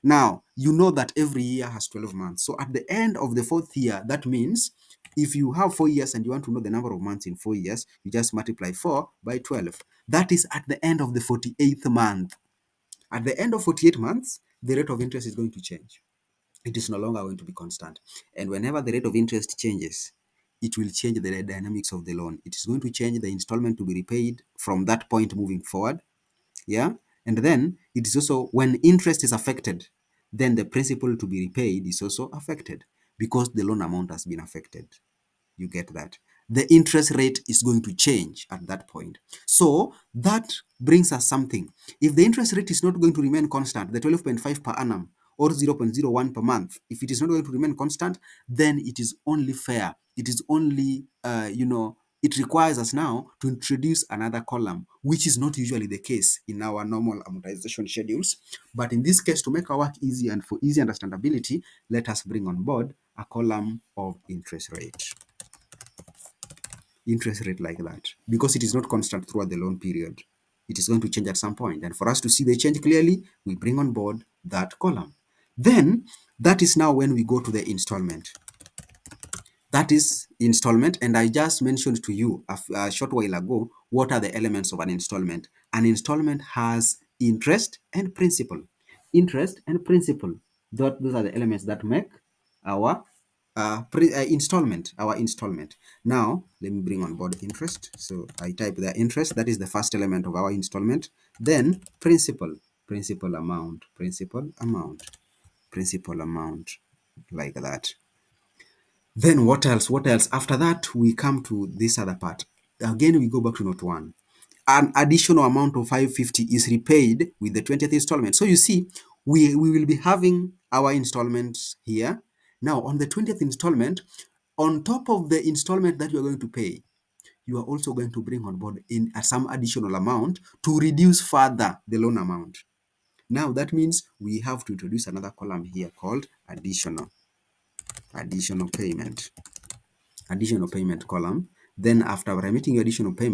Now, you know that every year has 12 months. So at the end of the 4th year, that means if you have 4 years and you want to know the number of months in 4 years, you just multiply 4 by 12. That is at the end of the 48th month. At the end of 48 months, the rate of interest is going to change. It is no longer going to be constant. And whenever the rate of interest changes, it will change the dynamics of the loan. It is going to change the installment to be repaid from that point moving forward. Yeah. And then it is also when interest is affected, then the principal to be repaid is also affected because the loan amount has been affected. You get that? The interest rate is going to change at that point. So that brings us something. If the interest rate is not going to remain constant, the 12.5 per annum or 0.01 per month, if it is not going to remain constant, then it is only fair. It is only, it requires us now to introduce another column, which is not usually the case in our normal amortization schedules. But in this case, to make our work easy and for easy understandability, let us bring on board a column of interest rate. Interest rate like that, because it is not constant throughout the loan period. It is going to change at some point. And for us to see the change clearly, we bring on board that column. Then that is now when we go to the installment. That is installment. And I just mentioned to you a short while ago, what are the elements of an installment? An installment has interest and principal. Interest and principal. Those are the elements that make our installment, our installment. Now, let me bring on board interest. So I type the interest, that is the first element of our installment. Then principal, principal amount, principal amount, principal amount, like that. Then what else? What else? After that, we come to this other part. Again, we go back to note 1. An additional amount of 550 is repaid with the 20th installment. So you see, we will be having our installments here. Now, on the 20th installment, on top of the installment that you are going to pay, you are also going to bring on board in some additional amount to reduce further the loan amount. Now, that means we have to introduce another column here called additional payment column. Then after remitting your additional payment,